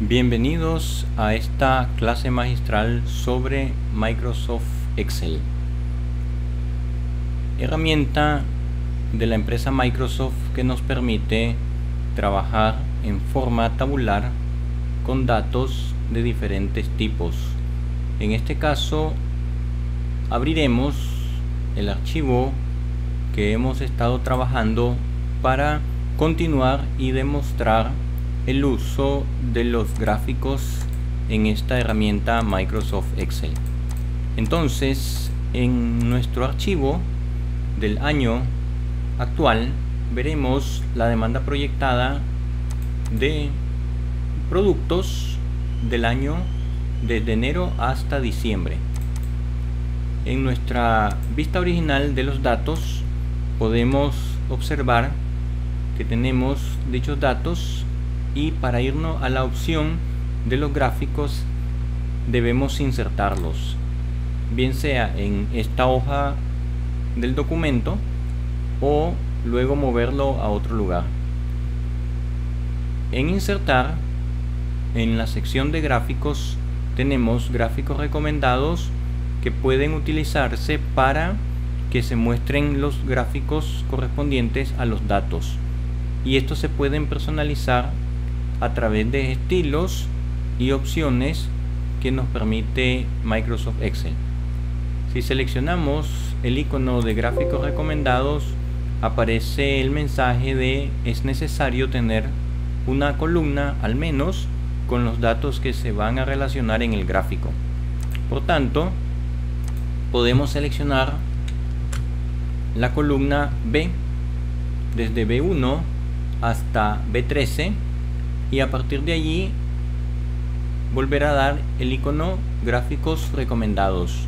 Bienvenidos a esta clase magistral sobre Microsoft Excel, herramienta de la empresa Microsoft que nos permite trabajar en forma tabular con datos de diferentes tipos. En este caso abriremos el archivo que hemos estado trabajando para continuar y demostrar el uso de los gráficos en esta herramienta Microsoft Excel. Entonces, en nuestro archivo del año actual veremos la demanda proyectada de productos del año desde enero hasta diciembre. En nuestra vista original de los datos podemos observar que tenemos dichos datos, y para irnos a la opción de los gráficos debemos insertarlos, bien sea en esta hoja del documento o luego moverlo a otro lugar. En insertar, en la sección de gráficos tenemos gráficos recomendados que pueden utilizarse para que se muestren los gráficos correspondientes a los datos, y estos se pueden personalizar a través de estilos y opciones que nos permite Microsoft Excel. Si seleccionamos el icono de gráficos recomendados, aparece el mensaje de es necesario tener una columna al menos con los datos que se van a relacionar en el gráfico. Por tanto, podemos seleccionar la columna B desde B1 hasta B13 y a partir de allí volver a dar el icono gráficos recomendados.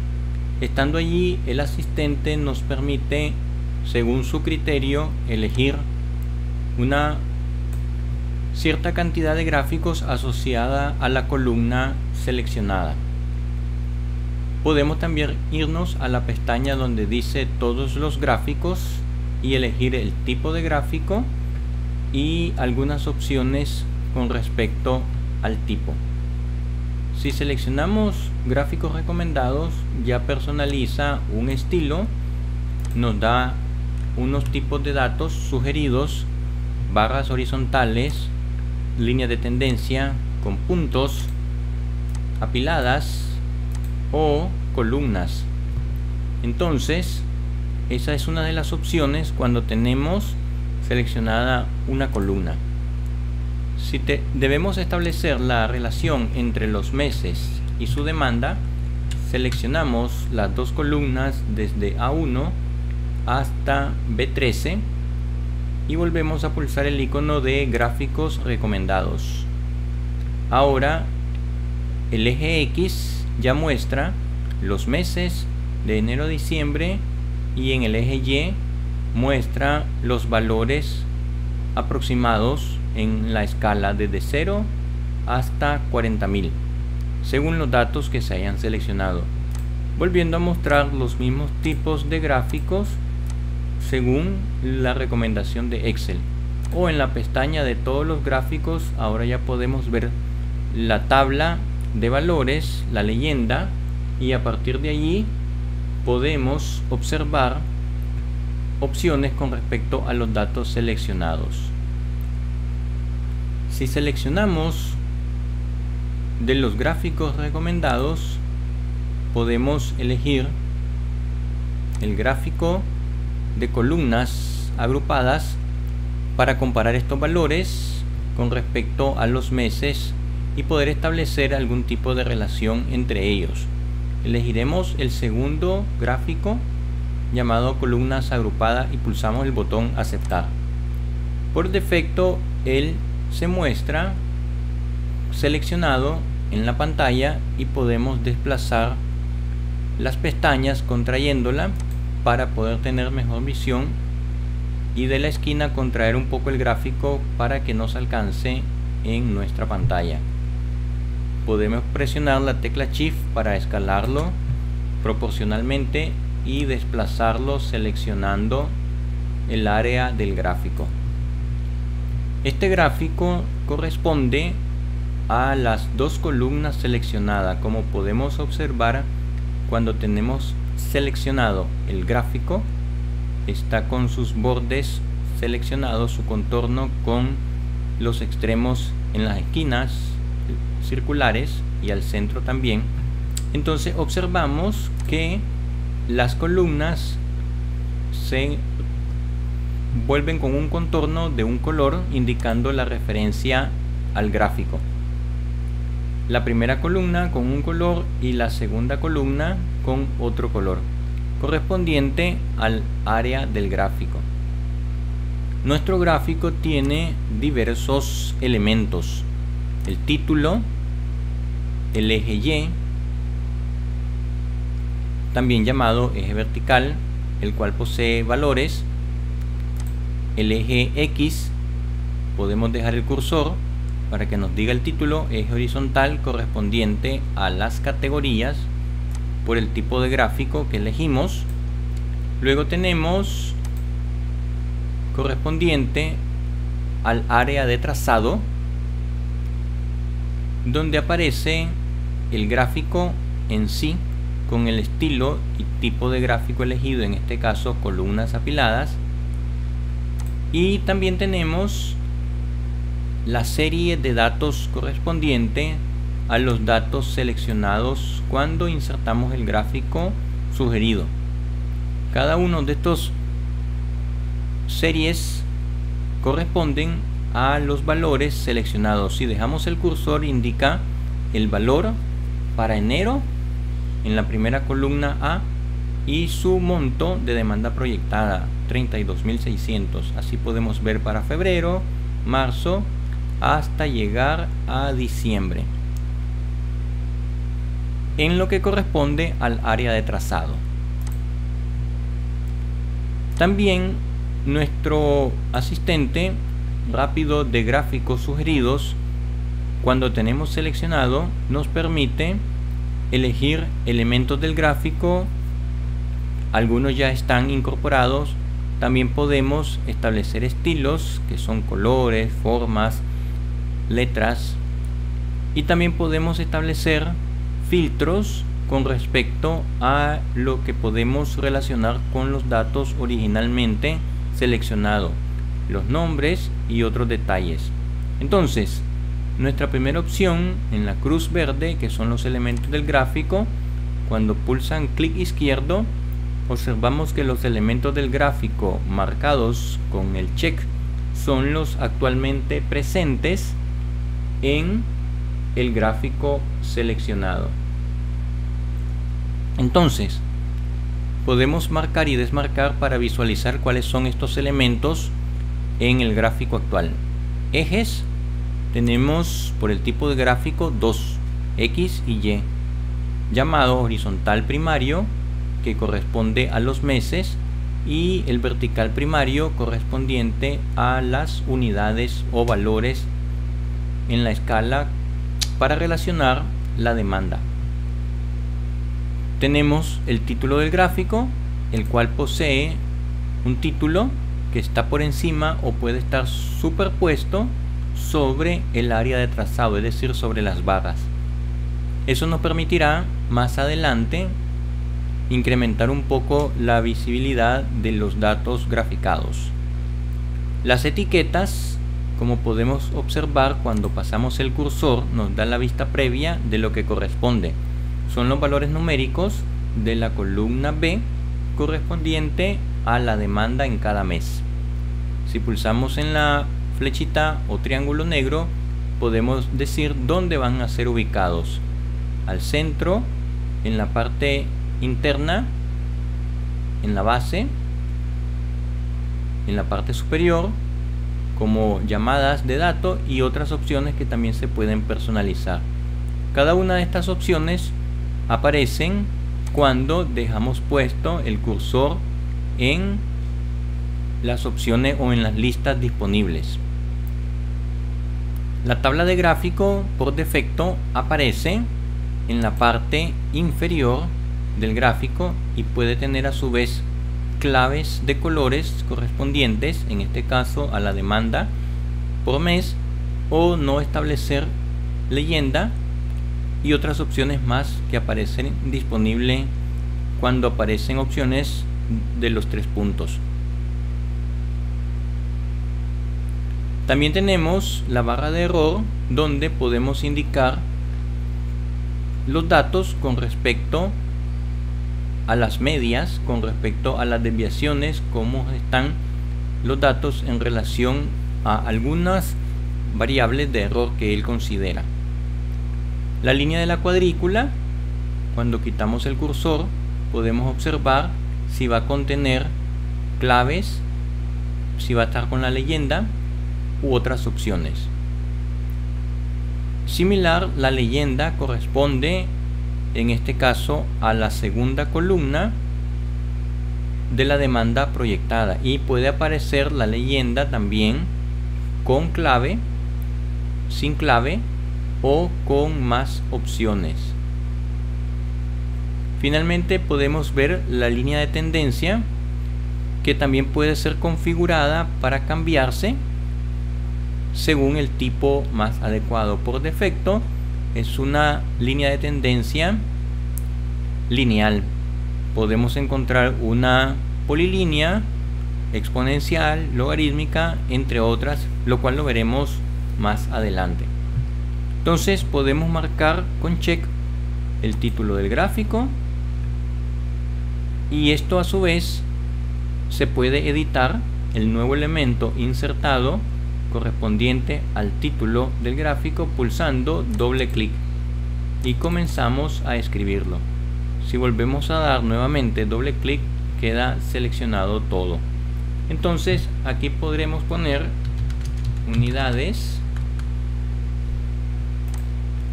Estando allí, el asistente nos permite, según su criterio, elegir una cierta cantidad de gráficos asociada a la columna seleccionada. Podemos también irnos a la pestaña donde dice todos los gráficos y elegir el tipo de gráfico y algunas opciones con respecto al tipo. Si seleccionamos gráficos recomendados, ya personaliza un estilo, nos da unos tipos de datos sugeridos: barras horizontales, líneas de tendencia con puntos, apiladas o columnas. Entonces, esa es una de las opciones cuando tenemos seleccionada una columna. Si debemos establecer la relación entre los meses y su demanda, seleccionamos las dos columnas desde A1 hasta B13 y volvemos a pulsar el icono de gráficos recomendados. Ahora el eje X ya muestra los meses de enero a diciembre y en el eje Y muestra los valores aproximados en la escala desde 0 hasta 40.000 según los datos que se hayan seleccionado, volviendo a mostrar los mismos tipos de gráficos según la recomendación de Excel. O en la pestaña de todos los gráficos, ahora ya podemos ver la tabla de valores, la leyenda, y a partir de allí podemos observar opciones con respecto a los datos seleccionados. Si seleccionamos de los gráficos recomendados, podemos elegir el gráfico de columnas agrupadas para comparar estos valores con respecto a los meses y poder establecer algún tipo de relación entre ellos. Elegiremos el segundo gráfico llamado columnas agrupadas y pulsamos el botón aceptar. Por defecto él se muestra seleccionado en la pantalla y podemos desplazar las pestañas contrayéndola para poder tener mejor visión, y de la esquina contraer un poco el gráfico para que nos alcance en nuestra pantalla. Podemos presionar la tecla Shift para escalarlo proporcionalmente y desplazarlo seleccionando el área del gráfico. Este gráfico corresponde a las dos columnas seleccionadas. Como podemos observar, cuando tenemos seleccionado el gráfico, está con sus bordes seleccionados, su contorno con los extremos en las esquinas circulares y al centro también. Entonces observamos que las columnas se vuelven con un contorno de un color indicando la referencia al gráfico. La primera columna con un color y la segunda columna con otro color, correspondiente al área del gráfico. Nuestro gráfico tiene diversos elementos: el título, el eje Y, también llamado eje vertical, el cual posee valores, el eje X, podemos dejar el cursor para que nos diga el título, eje horizontal correspondiente a las categorías por el tipo de gráfico que elegimos. Luego tenemos correspondiente al área de trazado, donde aparece el gráfico en sí con el estilo y tipo de gráfico elegido, en este caso columnas apiladas. Y también tenemos la serie de datos correspondiente a los datos seleccionados cuando insertamos el gráfico sugerido. Cada uno de estos series corresponden a los valores seleccionados. Si dejamos el cursor, indica el valor para enero en la primera columna A y su monto de demanda proyectada, 32.600. Así podemos ver para febrero, marzo, hasta llegar a diciembre, en lo que corresponde al área de trazado. También nuestro asistente rápido de gráficos sugeridos, cuando tenemos seleccionado, nos permite elegir elementos del gráfico. Algunos ya están incorporados. También podemos establecer estilos, que son colores, formas, letras, y también podemos establecer filtros con respecto a lo que podemos relacionar con los datos originalmente seleccionados, los nombres y otros detalles. Entonces, nuestra primera opción en la cruz verde, que son los elementos del gráfico, cuando pulsan clic izquierdo, observamos que los elementos del gráfico marcados con el check son los actualmente presentes en el gráfico seleccionado. Entonces, podemos marcar y desmarcar para visualizar cuáles son estos elementos en el gráfico actual. Ejes, tenemos por el tipo de gráfico dos, X y Y, llamado horizontal primario, que corresponde a los meses, y el vertical primario correspondiente a las unidades o valores en la escala para relacionar la demanda. Tenemos el título del gráfico, el cual posee un título que está por encima o puede estar superpuesto sobre el área de trazado, es decir, sobre las barras. Eso nos permitirá más adelante incrementar un poco la visibilidad de los datos graficados. Las etiquetas, como podemos observar cuando pasamos el cursor, nos da la vista previa de lo que corresponde. Son los valores numéricos de la columna B correspondiente a la demanda en cada mes. Si pulsamos en la flechita o triángulo negro, podemos decir dónde van a ser ubicados: al centro, en la parte interna, en la base, en la parte superior, como llamadas de datos y otras opciones que también se pueden personalizar. Cada una de estas opciones aparecen cuando dejamos puesto el cursor en las opciones o en las listas disponibles. La tabla de gráfico por defecto aparece en la parte inferior del gráfico y puede tener a su vez claves de colores correspondientes, en este caso a la demanda por mes, o no establecer leyenda y otras opciones más que aparecen disponibles cuando aparecen opciones de los 3 puntos. También tenemos la barra de error, donde podemos indicar los datos con respecto a las medias, con respecto a las desviaciones, cómo están los datos en relación a algunas variables de error que él considera. La línea de la cuadrícula, cuando quitamos el cursor, podemos observar si va a contener claves, si va a estar con la leyenda u otras opciones. Similar, la leyenda corresponde en este caso a la segunda columna de la demanda proyectada y puede aparecer la leyenda también con clave, sin clave o con más opciones. Finalmente podemos ver la línea de tendencia, que también puede ser configurada para cambiarse según el tipo más adecuado. Por defecto es una línea de tendencia lineal. Podemos encontrar una polilínea, exponencial, logarítmica, entre otras, lo cual lo veremos más adelante. Entonces podemos marcar con check el título del gráfico, y esto a su vez se puede editar el nuevo elemento insertado correspondiente al título del gráfico pulsando doble clic y comenzamos a escribirlo. Si volvemos a dar nuevamente doble clic, queda seleccionado todo. Entonces aquí podremos poner unidades.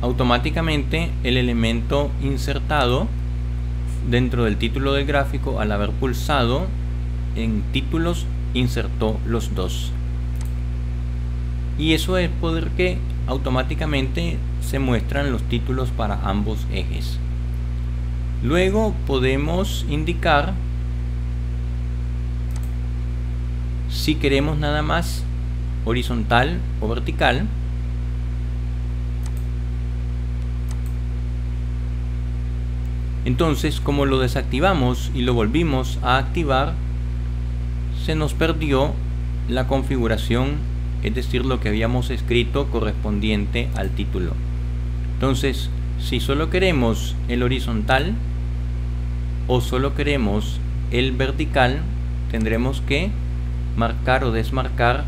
Automáticamente el elemento insertado dentro del título del gráfico, al haber pulsado en títulos, insertó los dos. Y eso es porque automáticamente se muestran los títulos para ambos ejes. Luego podemos indicar si queremos nada más horizontal o vertical. Entonces, como lo desactivamos y lo volvimos a activar, se nos perdió la configuración, es decir, lo que habíamos escrito correspondiente al título. Entonces, si solo queremos el horizontal o solo queremos el vertical, tendremos que marcar o desmarcar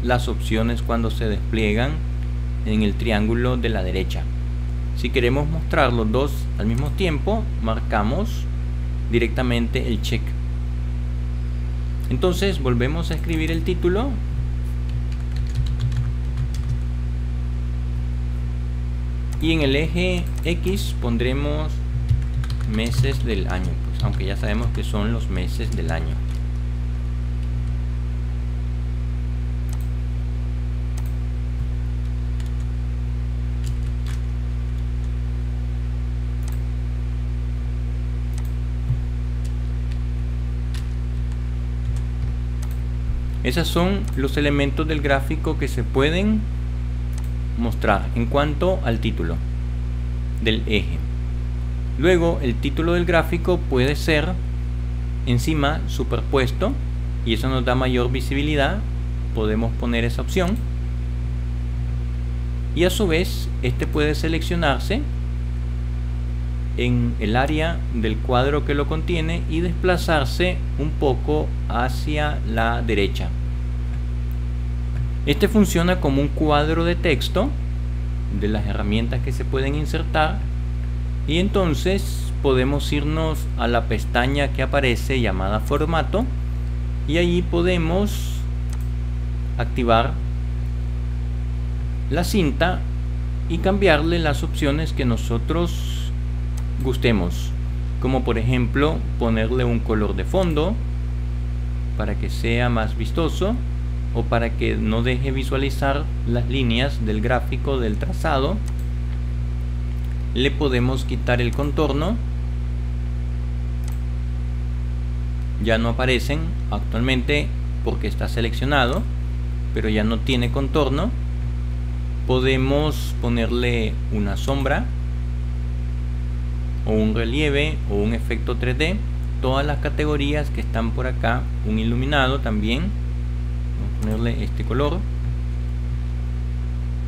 las opciones cuando se despliegan en el triángulo de la derecha. Si queremos mostrar los dos al mismo tiempo, marcamos directamente el check. Entonces volvemos a escribir el título y en el eje X pondremos meses del año, pues, aunque ya sabemos que son los meses del año. Esos son los elementos del gráfico que se pueden mostrar en cuanto al título del eje. Luego el título del gráfico puede ser encima superpuesto y eso nos da mayor visibilidad. Podemos poner esa opción y a su vez este puede seleccionarse en el área del cuadro que lo contiene y desplazarse un poco hacia la derecha. Este funciona como un cuadro de texto de las herramientas que se pueden insertar, y entonces podemos irnos a la pestaña que aparece llamada formato y allí podemos activar la cinta y cambiarle las opciones que nosotros gustemos, como por ejemplo ponerle un color de fondo para que sea más vistoso o para que no deje visualizar las líneas del gráfico del trazado. Le podemos quitar el contorno, ya no aparecen actualmente porque está seleccionado, pero ya no tiene contorno. podemos ponerle una sombra o un relieve o un efecto 3D, todas las categorías que están por acá, un iluminado también, vamos a ponerle este color,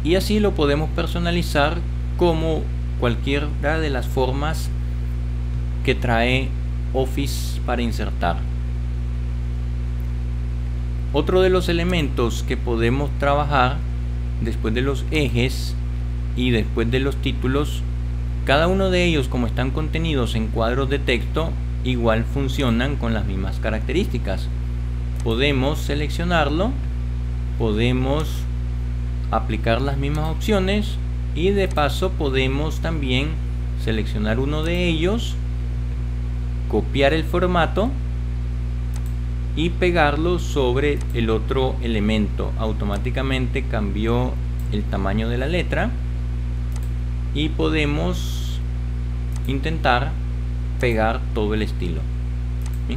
y así lo podemos personalizar como cualquiera de las formas que trae Office para insertar. Otro de los elementos que podemos trabajar después de los ejes y después de los títulos, cada uno de ellos, como están contenidos en cuadros de texto, igual funcionan con las mismas características. Podemos seleccionarlo, podemos aplicar las mismas opciones y de paso podemos también seleccionar uno de ellos, copiar el formato y pegarlo sobre el otro elemento. Automáticamente cambió el tamaño de la letra y podemos intentar pegar todo el estilo. ¿Sí?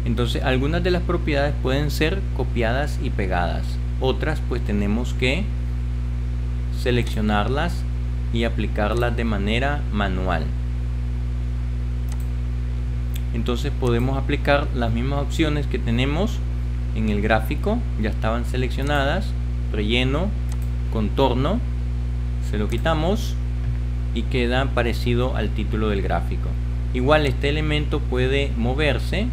Entonces algunas de las propiedades pueden ser copiadas y pegadas, otras pues tenemos que seleccionarlas y aplicarlas de manera manual. Entonces podemos aplicar las mismas opciones que tenemos en el gráfico, ya estaban seleccionadas: relleno, contorno, se lo quitamos y queda parecido al título del gráfico. Igual este elemento puede moverse,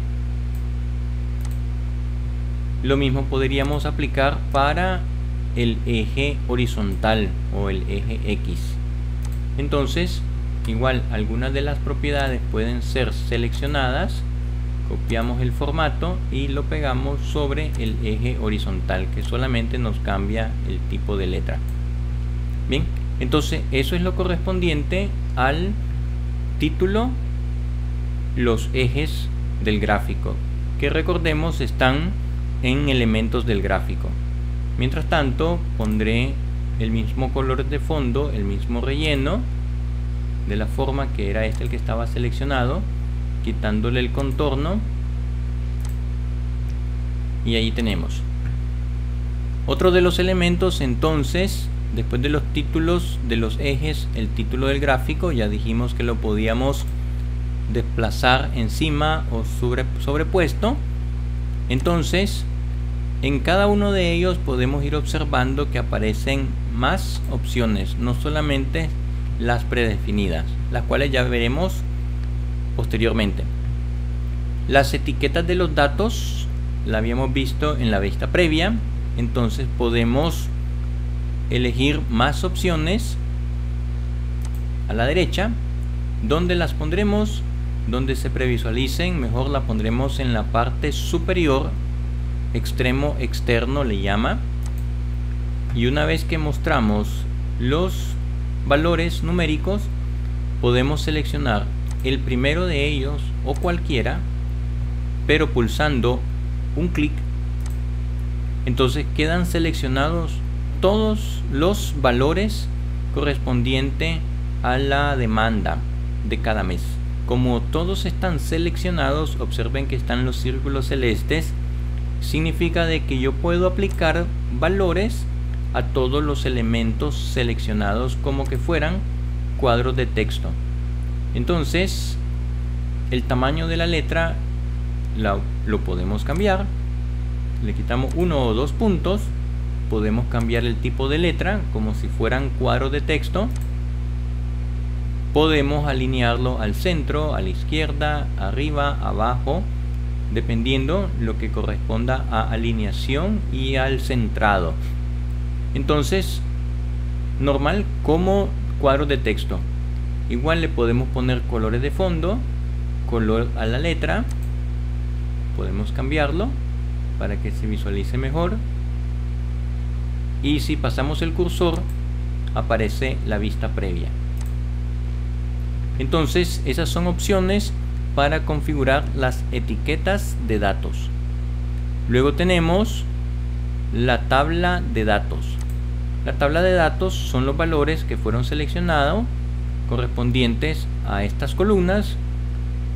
lo mismo podríamos aplicar para el eje horizontal o el eje X. Entonces igual algunas de las propiedades pueden ser seleccionadas, copiamos el formato y lo pegamos sobre el eje horizontal, que solamente nos cambia el tipo de letra. Bien, entonces eso es lo correspondiente al título, los ejes del gráfico, que recordemos están en elementos del gráfico. Mientras tanto pondré el mismo color de fondo, el mismo relleno, de la forma que era este el que estaba seleccionado, quitándole el contorno, y ahí tenemos otro de los elementos. Entonces después de los títulos de los ejes, el título del gráfico, ya dijimos que lo podíamos desplazar encima o sobrepuesto. Entonces en cada uno de ellos podemos ir observando que aparecen más opciones, no solamente las predefinidas, las cuales ya veremos posteriormente. Las etiquetas de los datos la habíamos visto en la vista previa, entonces podemos elegir más opciones a la derecha. ¿Dónde las pondremos? Donde se previsualicen, mejor la pondremos en la parte superior, extremo externo le llama, y una vez que mostramos los valores numéricos podemos seleccionar el primero de ellos o cualquiera, pero pulsando un clic, entonces quedan seleccionados todos los valores correspondientes a la demanda de cada mes. Como todos están seleccionados, observen que están los círculos celestes, significa de que yo puedo aplicar valores a todos los elementos seleccionados como que fueran cuadros de texto. Entonces el tamaño de la letra lo podemos cambiar, le quitamos 1 o 2 puntos, podemos cambiar el tipo de letra como si fueran cuadros de texto, podemos alinearlo al centro, a la izquierda, arriba, abajo, dependiendo lo que corresponda a alineación y al centrado. Entonces normal como cuadros de texto. Igual le podemos poner colores de fondo, color a la letra, podemos cambiarlo para que se visualice mejor, y si pasamos el cursor aparece la vista previa. Entonces esas son opciones para configurar las etiquetas de datos. Luego tenemos la tabla de datos. La tabla de datos son los valores que fueron seleccionados correspondientes a estas columnas,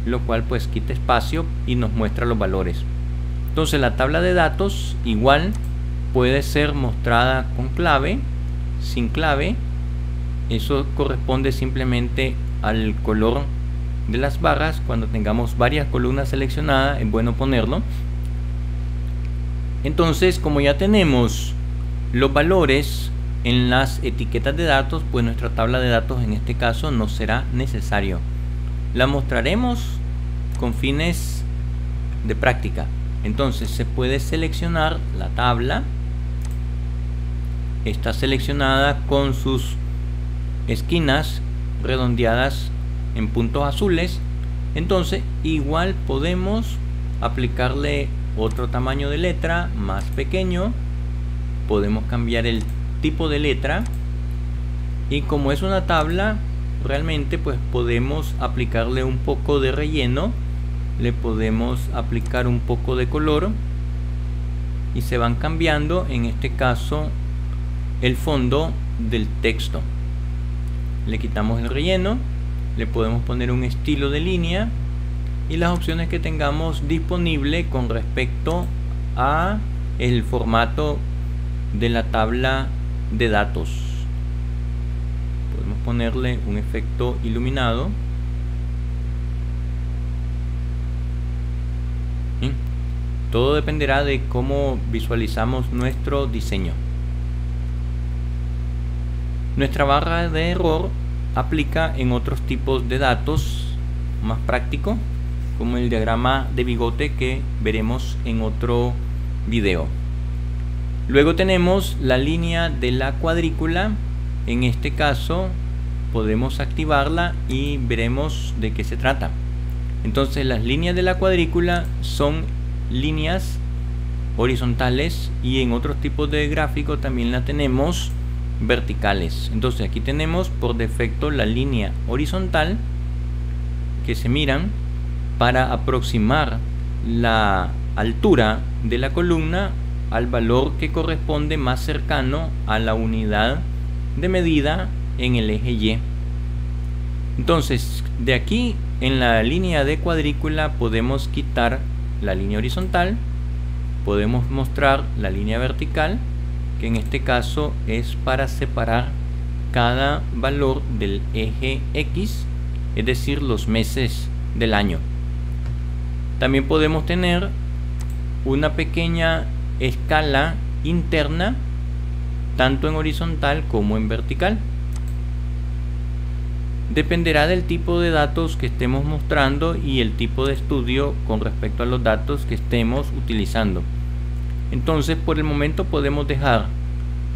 lo cual pues quita espacio y nos muestra los valores. Entonces la tabla de datos igual puede ser mostrada con clave sin clave. Eso corresponde simplemente al color de las barras. Cuando tengamos varias columnas seleccionadas es bueno ponerlo. Entonces, como ya tenemos los valores en las etiquetas de datos, pues nuestra tabla de datos en este caso no será necesario. La mostraremos con fines de práctica. Entonces se puede seleccionar la tabla. Está seleccionada con sus esquinas redondeadas en puntos azules. Entonces igual podemos aplicarle otro tamaño de letra más pequeño. Podemos cambiar el tipo de letra, y como es una tabla realmente, pues podemos aplicarle un poco de relleno, le podemos aplicar un poco de color y se van cambiando, en este caso, el fondo del texto. Le quitamos el relleno, le podemos poner un estilo de línea y las opciones que tengamos disponible con respecto a el formato de la tabla de datos. Podemos ponerle un efecto iluminado. ¿Sí? Todo dependerá de cómo visualizamos nuestro diseño. Nuestra barra de error aplica en otros tipos de datos más práctico, como el diagrama de bigote que veremos en otro video. Luego tenemos la línea de la cuadrícula. En este caso podemos activarla y veremos de qué se trata. Entonces las líneas de la cuadrícula son líneas horizontales, y en otros tipos de gráfico también la tenemos verticales. Entonces aquí tenemos por defecto la línea horizontal, que se miran para aproximar la altura de la columna al valor que corresponde más cercano a la unidad de medida en el eje Y. Entonces de aquí en la línea de cuadrícula podemos quitar la línea horizontal, podemos mostrar la línea vertical, que en este caso es para separar cada valor del eje X, es decir, los meses del año. También podemos tener una pequeña escala interna, tanto en horizontal como en vertical. Dependerá del tipo de datos que estemos mostrando y el tipo de estudio con respecto a los datos que estemos utilizando. Entonces, por el momento podemos dejar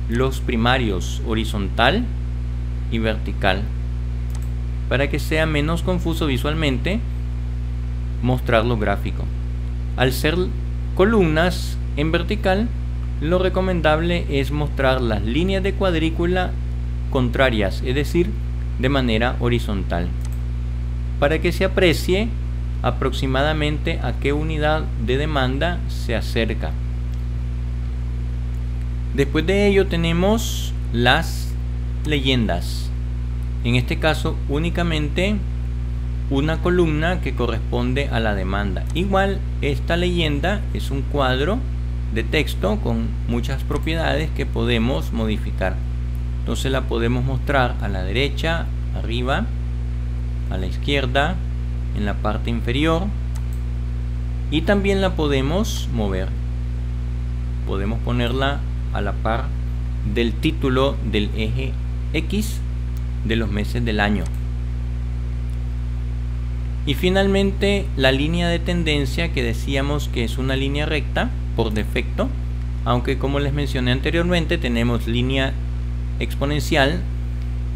los primarios horizontal y vertical para que sea menos confuso visualmente mostrar lo gráfico. Al ser columnas en vertical, lo recomendable es mostrar las líneas de cuadrícula contrarias, es decir, de manera horizontal, para que se aprecie aproximadamente a qué unidad de demanda se acerca. Después de ello tenemos las leyendas. En este caso únicamente una columna que corresponde a la demanda. Igual esta leyenda es un cuadro de texto con muchas propiedades que podemos modificar. Entonces la podemos mostrar a la derecha, arriba, a la izquierda, en la parte inferior, y también la podemos mover. Podemos ponerla a la par del título del eje X de los meses del año. Y finalmente la línea de tendencia, que decíamos que es una línea recta por defecto, aunque como les mencioné anteriormente tenemos línea exponencial,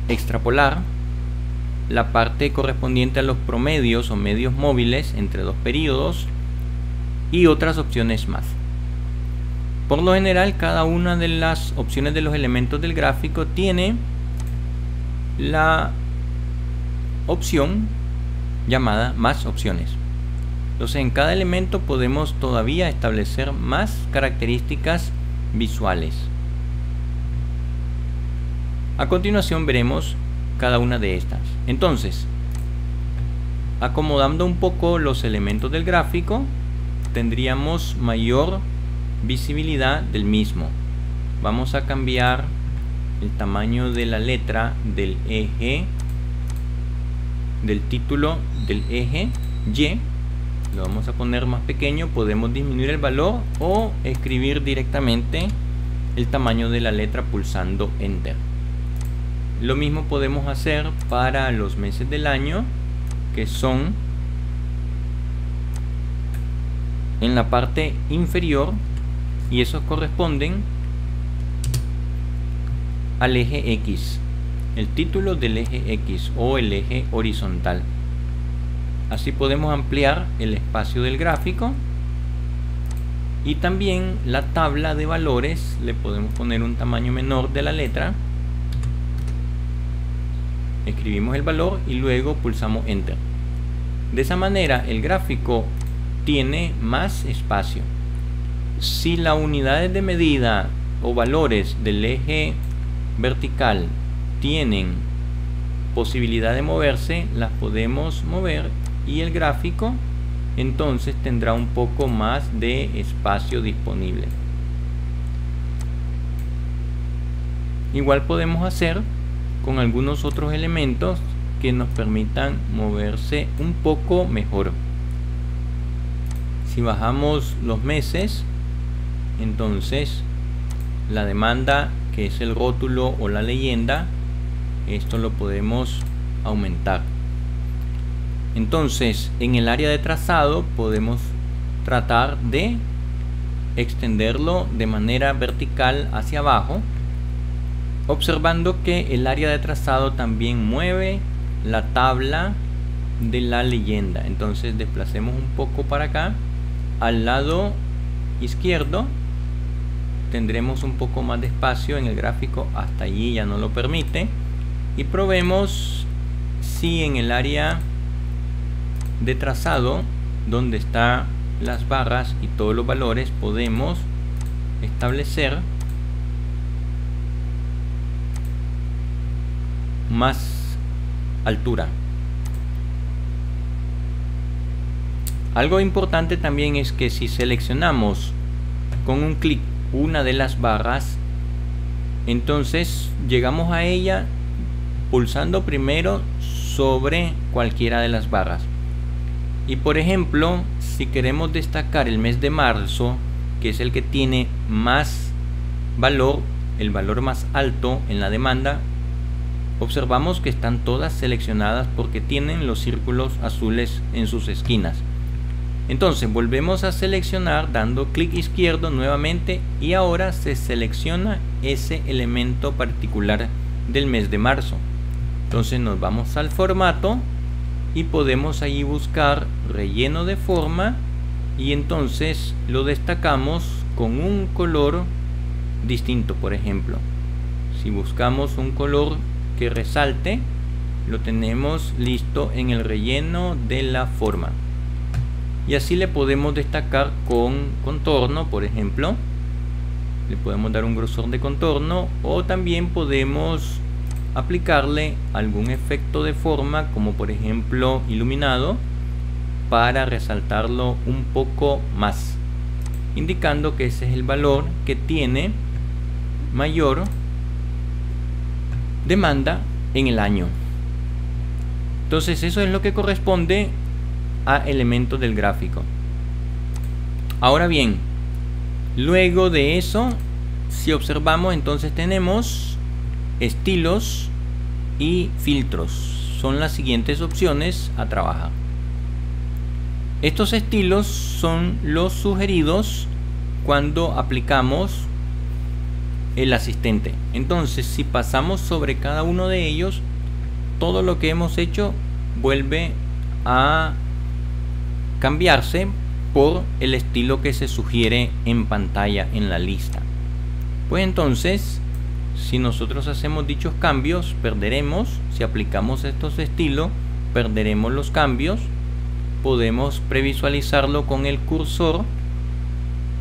extrapolar, la parte correspondiente a los promedios o medios móviles entre dos periodos y otras opciones más. Por lo general, cada una de las opciones de los elementos del gráfico tiene la opción llamada más opciones. Entonces en cada elemento podemos todavía establecer más características visuales. A continuación veremos cada una de estas. Entonces, acomodando un poco los elementos del gráfico, tendríamos mayor visibilidad del mismo. Vamos a cambiar el tamaño de la letra del eje, del título del eje Y, lo vamos a poner más pequeño. Podemos disminuir el valor o escribir directamente el tamaño de la letra pulsando Enter. Lo mismo podemos hacer para los meses del año, que son en la parte inferior, y esos corresponden al eje X, el título del eje X o el eje horizontal. Así podemos ampliar el espacio del gráfico, y también la tabla de valores le podemos poner un tamaño menor de la letra. Escribimos el valor y luego pulsamos Enter. De esa manera el gráfico tiene más espacio. Si las unidades de medida o valores del eje vertical tienen posibilidad de moverse, las podemos mover y el gráfico entonces tendrá un poco más de espacio disponible. Igual podemos hacer con algunos otros elementos que nos permitan moverse un poco mejor. Si bajamos los meses, entonces la demanda, que es el rótulo o la leyenda, esto lo podemos aumentar. Entonces en el área de trazado podemos tratar de extenderlo de manera vertical hacia abajo, observando que el área de trazado también mueve la tabla de la leyenda. Entonces desplacemos un poco para acá. Al lado izquierdo tendremos un poco más de espacio en el gráfico, hasta allí ya no lo permite, y probemos si en el área de trazado, donde están las barras y todos los valores, podemos establecer más altura. Algo importante también es que si seleccionamos con un clic una de las barras, entonces llegamos a ella pulsando primero sobre cualquiera de las barras. Y por ejemplo, si queremos destacar el mes de marzo, que es el que tiene más valor, el valor más alto en la demanda, observamos que están todas seleccionadas porque tienen los círculos azules en sus esquinas. Entonces volvemos a seleccionar dando clic izquierdo nuevamente, y ahora se selecciona ese elemento particular del mes de marzo. Entonces nos vamos al formato y podemos ahí buscar relleno de forma, y entonces lo destacamos con un color distinto. Por ejemplo, si buscamos un color que resalte, lo tenemos listo en el relleno de la forma. Y así le podemos destacar con contorno, por ejemplo. Le podemos dar un grosor de contorno, o también podemos aplicarle algún efecto de forma, como por ejemplo iluminado, para resaltarlo un poco más, indicando que ese es el valor que tiene mayor demanda en el año. Entonces eso es lo que corresponde a elementos del gráfico. Ahora bien, luego de eso, si observamos, entonces tenemos estilos y filtros. Son las siguientes opciones a trabajar. Estos estilos son los sugeridos cuando aplicamos el asistente. Entonces si pasamos sobre cada uno de ellos, todo lo que hemos hecho vuelve a cambiarse por el estilo que se sugiere en pantalla en la lista. Pues entonces, si nosotros hacemos dichos cambios, perderemos. Si aplicamos estos estilos, perderemos los cambios. Podemos previsualizarlo con el cursor,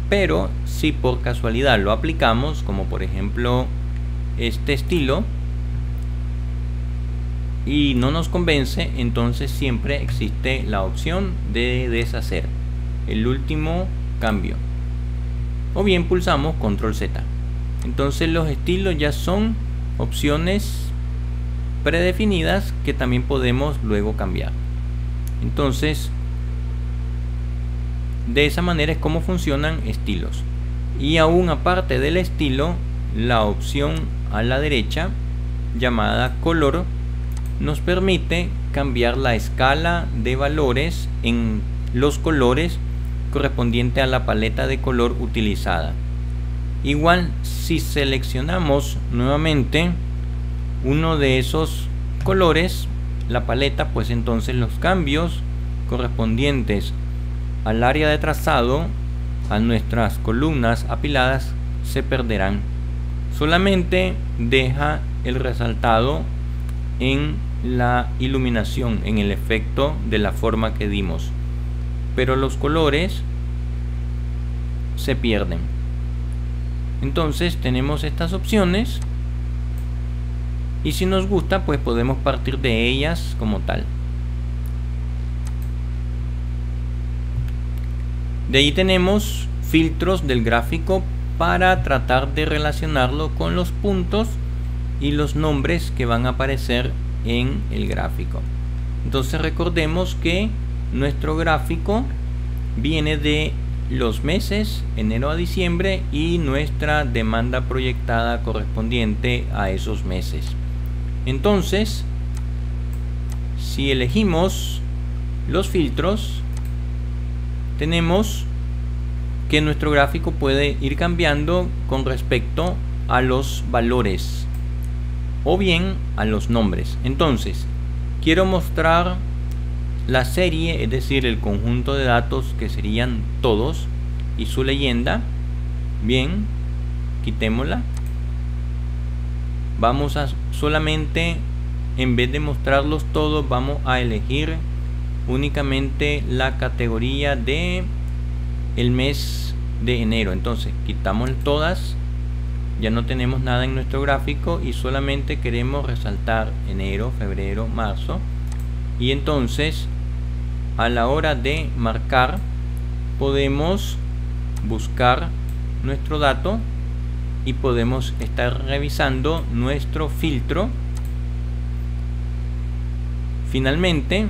pero si por casualidad lo aplicamos, como por ejemplo este estilo, y no nos convence, entonces siempre existe la opción de deshacer el último cambio, o bien pulsamos control Z. Entonces los estilos ya son opciones predefinidas que también podemos luego cambiar. Entonces, de esa manera es como funcionan estilos. Y aún aparte del estilo, la opción a la derecha llamada color nos permite cambiar la escala de valores en los colores correspondiente a la paleta de color utilizada. Igual, si seleccionamos nuevamente uno de esos colores, la paleta, pues entonces los cambios correspondientes al área de trazado, a nuestras columnas apiladas, se perderán. Solamente deja el resaltado en la iluminación, en el efecto de la forma que dimos, pero los colores se pierden. Entonces tenemos estas opciones y si nos gusta, pues podemos partir de ellas como tal. De ahí tenemos filtros del gráfico para tratar de relacionarlo con los puntos y los nombres que van a aparecer en el gráfico. Entonces recordemos que nuestro gráfico viene de los meses enero a diciembre y nuestra demanda proyectada correspondiente a esos meses. Entonces, si elegimos los filtros, tenemos que nuestro gráfico puede ir cambiando con respecto a los valores o bien a los nombres. Entonces, quiero mostrar la serie, es decir, el conjunto de datos que serían todos y su leyenda. Bien, quitémosla. Vamos a solamente, en vez de mostrarlos todos, vamos a elegir únicamente la categoría de el mes de enero. Entonces quitamos todas, ya no tenemos nada en nuestro gráfico y solamente queremos resaltar enero, febrero, marzo. Y entonces a la hora de marcar podemos buscar nuestro dato y podemos estar revisando nuestro filtro. Finalmente,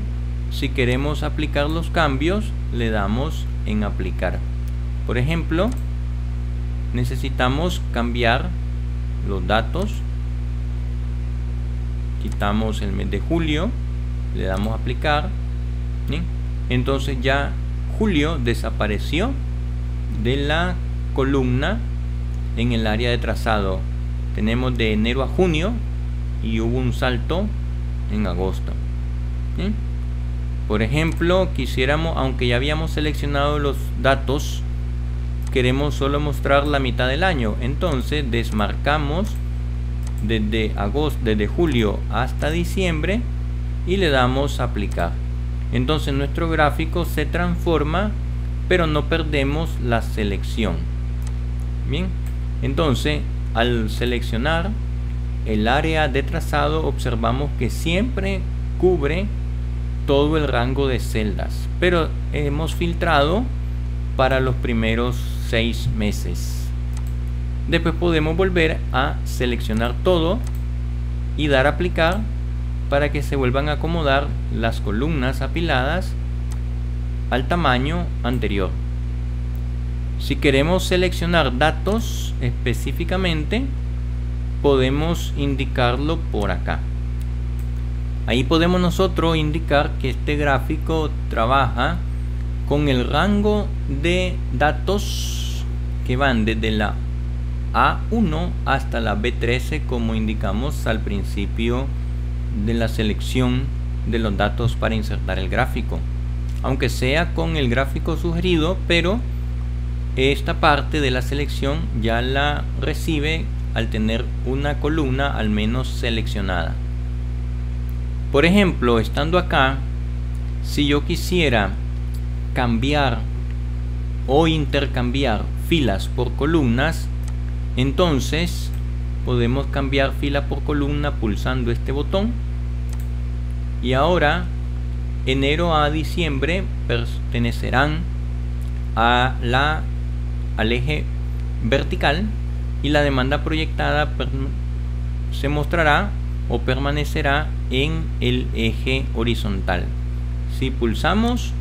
si queremos aplicar los cambios, le damos en aplicar. Por ejemplo, necesitamos cambiar los datos. Quitamos el mes de julio, le damos a aplicar. ¿Sí? Entonces ya julio desapareció de la columna en el área de trazado. Tenemos de enero a junio y hubo un salto en agosto. ¿Sí? Por ejemplo, quisiéramos, aunque ya habíamos seleccionado los datos, queremos solo mostrar la mitad del año. Entonces desmarcamos desde agosto, desde julio hasta diciembre y le damos a aplicar. Entonces nuestro gráfico se transforma, pero no perdemos la selección. Bien, entonces al seleccionar el área de trazado observamos que siempre cubre todo el rango de celdas, pero hemos filtrado para los primeros 6 meses. Después podemos volver a seleccionar todo y dar a aplicar para que se vuelvan a acomodar las columnas apiladas al tamaño anterior. Si queremos seleccionar datos específicamente, podemos indicarlo por acá. Ahí podemos nosotros indicar que este gráfico trabaja con el rango de datos que van desde la A1 hasta la B13, como indicamos al principio de la selección de los datos para insertar el gráfico, aunque sea con el gráfico sugerido, pero esta parte de la selección ya la recibe al tener una columna al menos seleccionada. Por ejemplo, estando acá, si yo quisiera cambiar o intercambiar filas por columnas, entonces podemos cambiar fila por columna pulsando este botón. Y ahora enero a diciembre pertenecerán al eje vertical y la demanda proyectada se mostrará o permanecerá en el eje horizontal. Si pulsamos,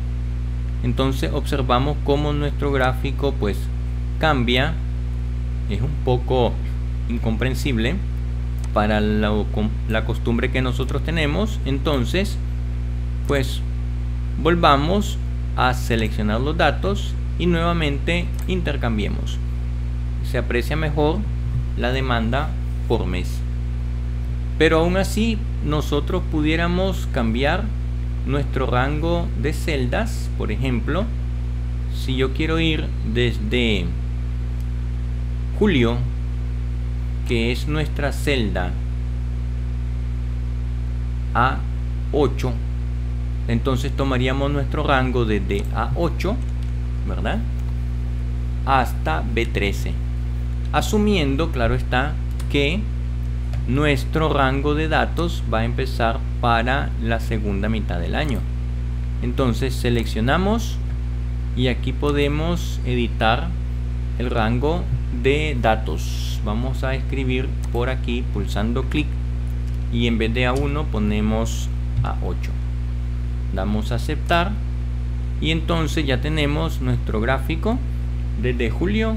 entonces observamos cómo nuestro gráfico pues cambia. Es un poco incomprensible para la costumbre que nosotros tenemos. Entonces pues volvamos a seleccionar los datos y nuevamente intercambiemos. Se aprecia mejor la demanda por mes. Pero aún así nosotros pudiéramos cambiar nuestro rango de celdas. Por ejemplo, si yo quiero ir desde julio, que es nuestra celda, A8, entonces tomaríamos nuestro rango desde A8, ¿verdad?, hasta B13, asumiendo, claro está, que nuestro rango de datos va a empezar para la segunda mitad del año. Entonces seleccionamos y aquí podemos editar el rango de datos. Vamos a escribir por aquí pulsando clic y en vez de A1 ponemos A8. Damos a aceptar y entonces ya tenemos nuestro gráfico desde julio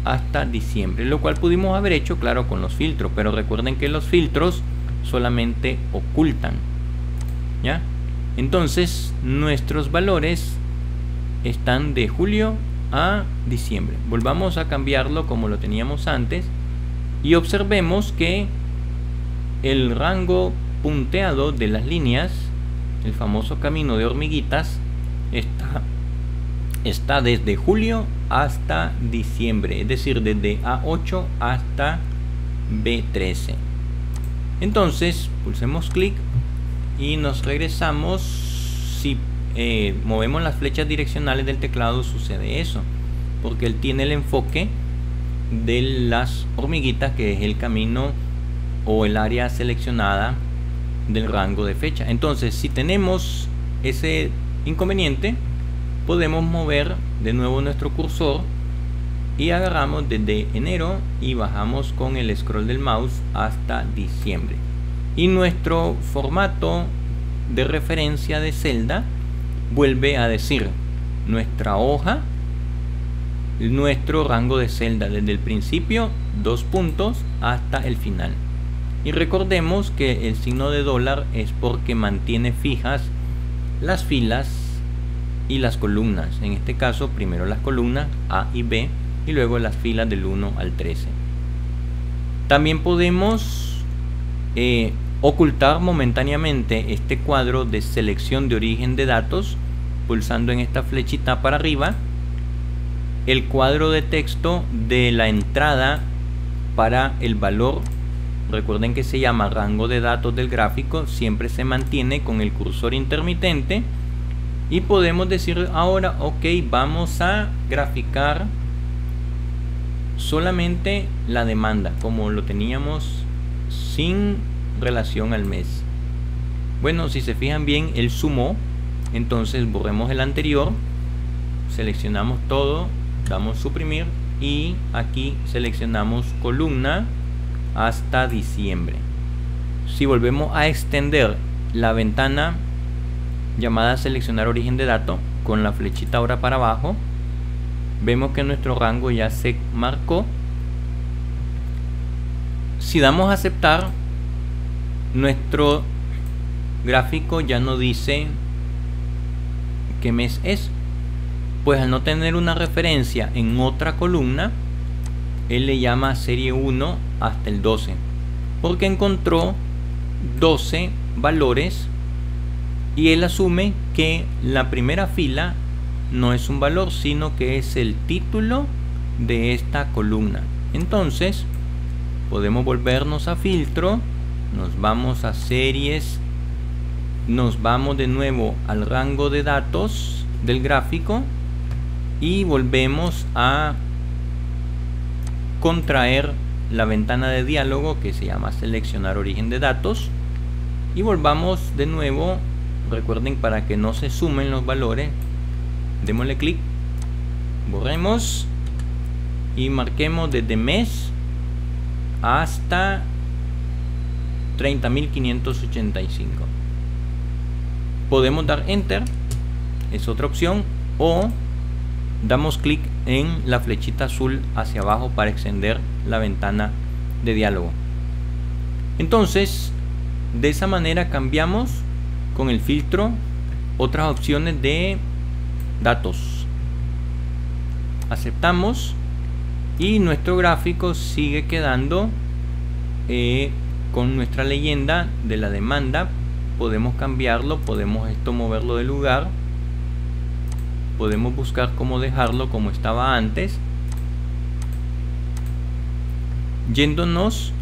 hasta diciembre, lo cual pudimos haber hecho, claro, con los filtros, pero recuerden que los filtros solamente ocultan, ¿ya? Entonces nuestros valores están de julio a diciembre. Volvamos a cambiarlo como lo teníamos antes y observemos que el rango punteado de las líneas, el famoso camino de hormiguitas, está desde julio hasta diciembre, es decir, desde A8 hasta B13. Entonces pulsemos clic y nos regresamos. Si movemos las flechas direccionales del teclado sucede eso, porque él tiene el enfoque de las hormiguitas, que es el camino o el área seleccionada del rango de fecha. Entonces, si tenemos ese inconveniente, podemos mover de nuevo nuestro cursor y agarramos desde enero y bajamos con el scroll del mouse hasta diciembre, y nuestro formato de referencia de celda vuelve a decir nuestra hoja, nuestro rango de celda desde el principio, 2 puntos, hasta el final. Y recordemos que el signo de dólar es porque mantiene fijas las filas y las columnas. En este caso, primero las columnas A y B y luego las filas del 1 al 13. También podemos ocultar momentáneamente este cuadro de selección de origen de datos pulsando en esta flechita para arriba. El cuadro de texto de la entrada para el valor, recuerden que se llama rango de datos del gráfico, siempre se mantiene con el cursor intermitente. Y podemos decir ahora, ok, vamos a graficar solamente la demanda como lo teníamos sin relación al mes. Bueno, si se fijan bien, él sumó. Entonces borremos el anterior, seleccionamos todo, damos suprimir y aquí seleccionamos columna hasta diciembre. Si volvemos a extender la ventana llamada seleccionar origen de dato con la flechita ahora para abajo, vemos que nuestro rango ya se marcó. Si damos a aceptar, nuestro gráfico ya no dice qué mes es, pues al no tener una referencia en otra columna, él le llama serie 1 hasta el 12 porque encontró 12 valores y él asume que la primera fila no es un valor, sino que es el título de esta columna. Entonces podemos volvernos a filtro, nos vamos a series, nos vamos de nuevo al rango de datos del gráfico y volvemos a contraer la ventana de diálogo que se llama seleccionar origen de datos y volvamos de nuevo. Recuerden, para que no se sumen los valores, démosle clic, borremos y marquemos desde mes hasta 30.585. Podemos dar enter, es otra opción, o damos clic en la flechita azul hacia abajo para extender la ventana de diálogo. Entonces, de esa manera cambiamos con el filtro otras opciones de datos. Aceptamos y nuestro gráfico sigue quedando con nuestra leyenda de la demanda. Podemos cambiarlo, podemos moverlo de lugar, podemos buscar cómo dejarlo como estaba antes. Yéndonos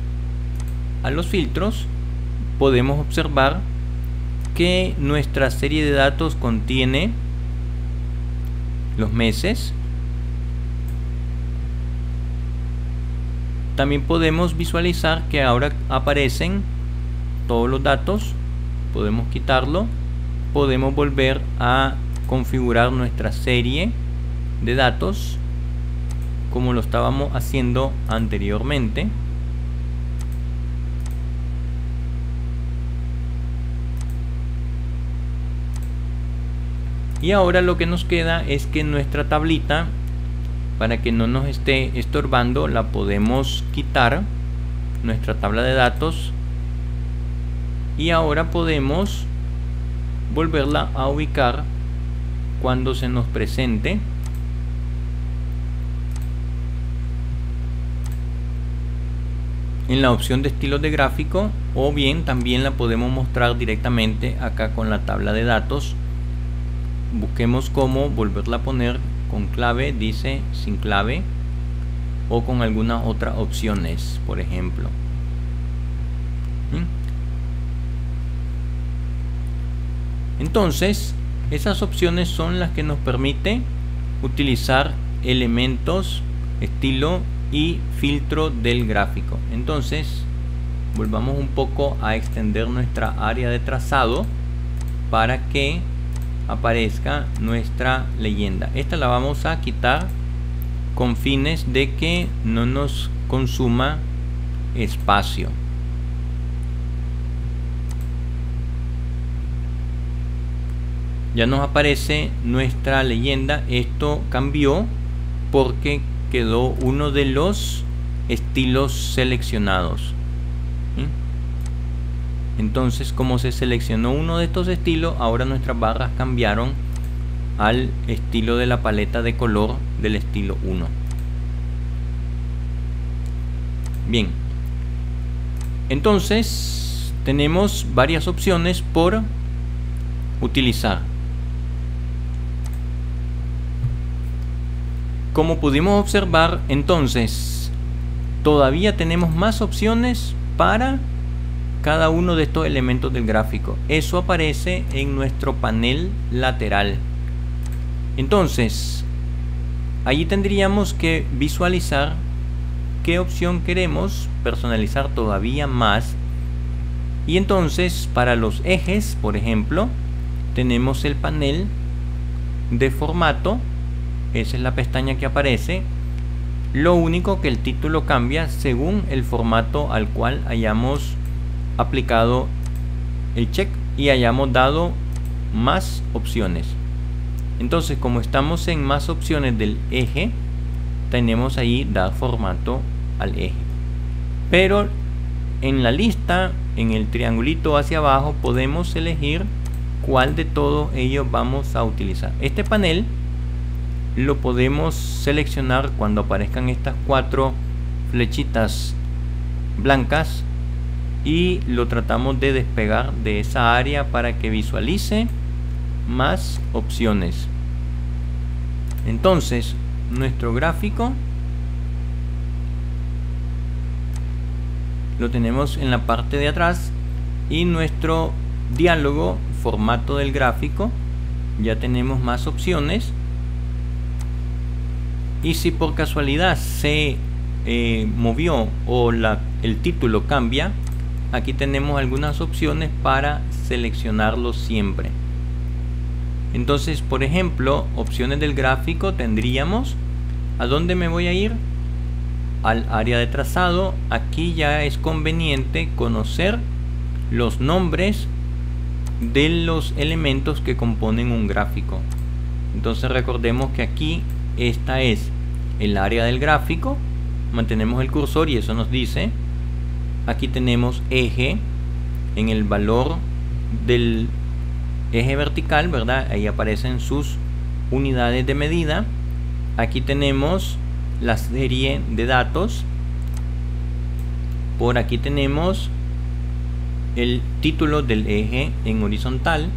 a los filtros, podemos observar que nuestra serie de datos contiene los meses. También podemos visualizar que ahora aparecen todos los datos. Podemos quitarlo, podemos volver a configurar nuestra serie de datos como lo estábamos haciendo anteriormente. Y ahora lo que nos queda es que nuestra tablita, para que no nos esté estorbando, la podemos quitar, nuestra tabla de datos, y ahora podemos volverla a ubicar cuando se nos presente. En la opción de estilos de gráfico, o bien también la podemos mostrar directamente acá con la tabla de datos. Busquemos cómo volverla a poner con clave, dice sin clave, o con algunas otras opciones, por ejemplo. Entonces, esas opciones son las que nos permiten utilizar elementos, estilo y filtro del gráfico. Entonces, volvamos un poco a extender nuestra área de trazado para que aparezca nuestra leyenda. Esta la vamos a quitar con fines de que no nos consuma espacio. Ya nos aparece nuestra leyenda. Esto cambió porque quedó uno de los estilos seleccionados. Entonces, como se seleccionó uno de estos estilos, ahora nuestras barras cambiaron al estilo de la paleta de color del estilo 1. Bien, entonces tenemos varias opciones por utilizar. Como pudimos observar, entonces todavía tenemos más opciones para cada uno de estos elementos del gráfico. Eso aparece en nuestro panel lateral. Entonces, allí tendríamos que visualizar qué opción queremos personalizar todavía más. Y entonces, para los ejes, por ejemplo, tenemos el panel de formato. Esa es la pestaña que aparece. Lo único que el título cambia según el formato al cual hayamos aplicado el check y hayamos dado más opciones. Entonces, como estamos en más opciones del eje, tenemos ahí dar formato al eje. Pero en la lista, en el triangulito hacia abajo, podemos elegir cuál de todos ellos vamos a utilizar. Este panel lo podemos seleccionar cuando aparezcan estas 4 flechitas blancas y lo tratamos de despegar de esa área para que visualice más opciones. Entonces, nuestro gráfico lo tenemos en la parte de atrás y nuestro diálogo, formato del gráfico, ya tenemos más opciones. Y si por casualidad se movió o el título cambia, aquí tenemos algunas opciones para seleccionarlo siempre. Entonces, por ejemplo, opciones del gráfico tendríamos, ¿a dónde me voy a ir? Al área de trazado. Aquí ya es conveniente conocer los nombres de los elementos que componen un gráfico. Entonces recordemos que aquí esta es el área del gráfico, mantenemos el cursor y eso nos dice, aquí tenemos eje, en el valor del eje vertical, ¿verdad? Ahí aparecen sus unidades de medida. Aquí tenemos la serie de datos, por aquí tenemos el título del eje en horizontal.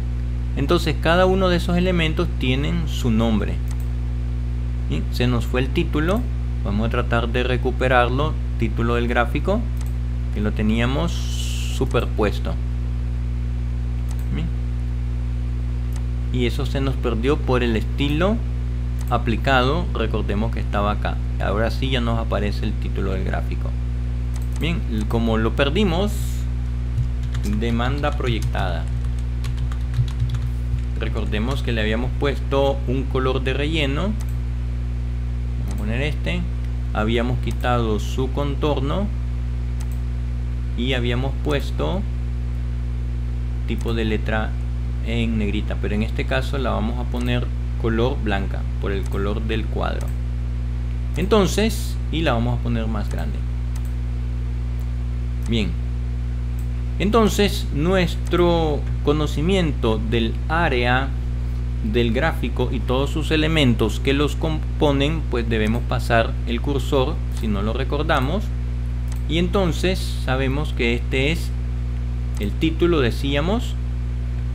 Entonces cada uno de esos elementos tienen su nombre. ¿Sí? Se nos fue el título, vamos a tratar de recuperarlo, título del gráfico, que lo teníamos superpuesto. ¿Sí? Y eso se nos perdió por el estilo aplicado, recordemos que estaba acá. Ahora sí ya nos aparece el título del gráfico. Bien, como lo perdimos, demanda proyectada. Recordemos que le habíamos puesto un color de relleno. Vamos a poner este. Habíamos quitado su contorno y habíamos puesto tipo de letra en negrita, pero en este caso la vamos a poner color blanca por el color del cuadro. Entonces, y la vamos a poner más grande. Bien, entonces nuestro conocimiento del área del gráfico y todos sus elementos que los componen, pues debemos pasar el cursor si no lo recordamos, y entonces sabemos que este es el título, decíamos.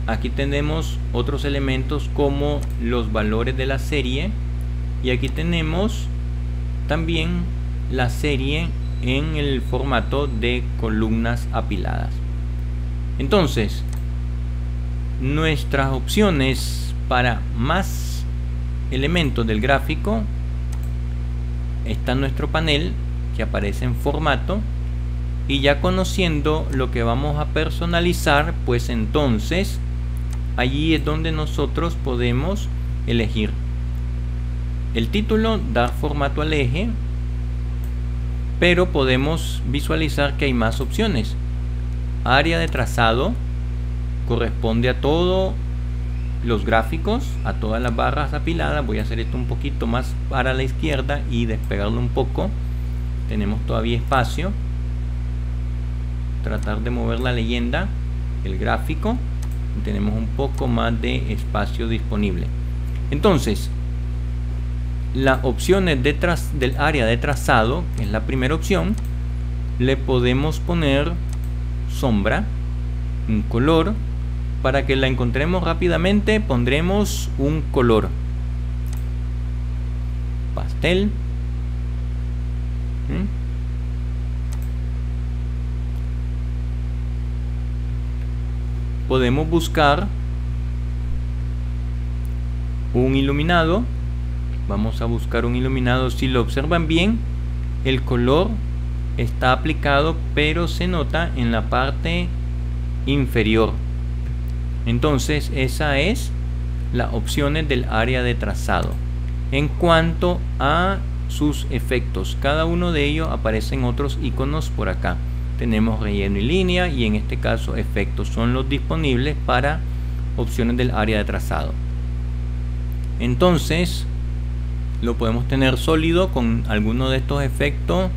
Aquí tenemos otros elementos como los valores de la serie, y aquí tenemos también la serie en el formato de columnas apiladas. Entonces, nuestras opciones para más elementos del gráfico, está nuestro panel que aparece en formato, y ya conociendo lo que vamos a personalizar, pues entonces allí es donde nosotros podemos elegir el título, dar formato al eje, pero podemos visualizar que hay más opciones. Área de trazado corresponde a todos los gráficos, a todas las barras apiladas. Voy a hacer esto un poquito más para la izquierda y despegarlo un poco. Tenemos todavía espacio. Tratar de mover la leyenda, el gráfico, y tenemos un poco más de espacio disponible. Entonces, las opciones del área de trazado, que es la primera opción, le podemos poner sombra, un color. Para que la encontremos rápidamente, pondremos un color pastel. Podemos buscar un iluminado. Vamos a buscar un iluminado. Si lo observan bien, el color está aplicado, pero se nota en la parte inferior. Entonces esa es las opciones del área de trazado. En cuanto a sus efectos, cada uno de ellos aparecen otros iconos por acá. Tenemos relleno y línea, y en este caso efectos son los disponibles para opciones del área de trazado. Entonces lo podemos tener sólido con alguno de estos efectos.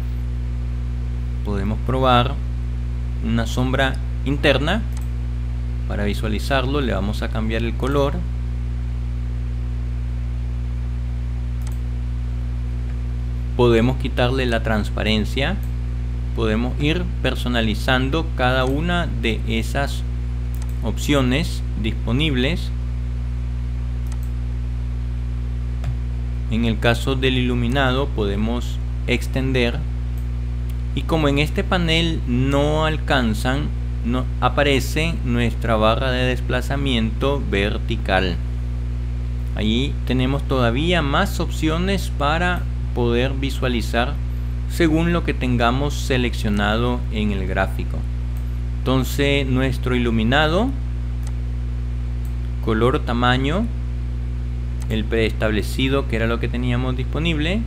Podemos probar una sombra interna. Para visualizarlo le vamos a cambiar el color. Podemos quitarle la transparencia. Podemos ir personalizando cada una de esas opciones disponibles. En el caso del iluminado podemos extender, y como en este panel no alcanzan, no aparece nuestra barra de desplazamiento vertical. Allí tenemos todavía más opciones para poder visualizar según lo que tengamos seleccionado en el gráfico. Entonces nuestro iluminado, color, tamaño, el preestablecido que era lo que teníamos disponible,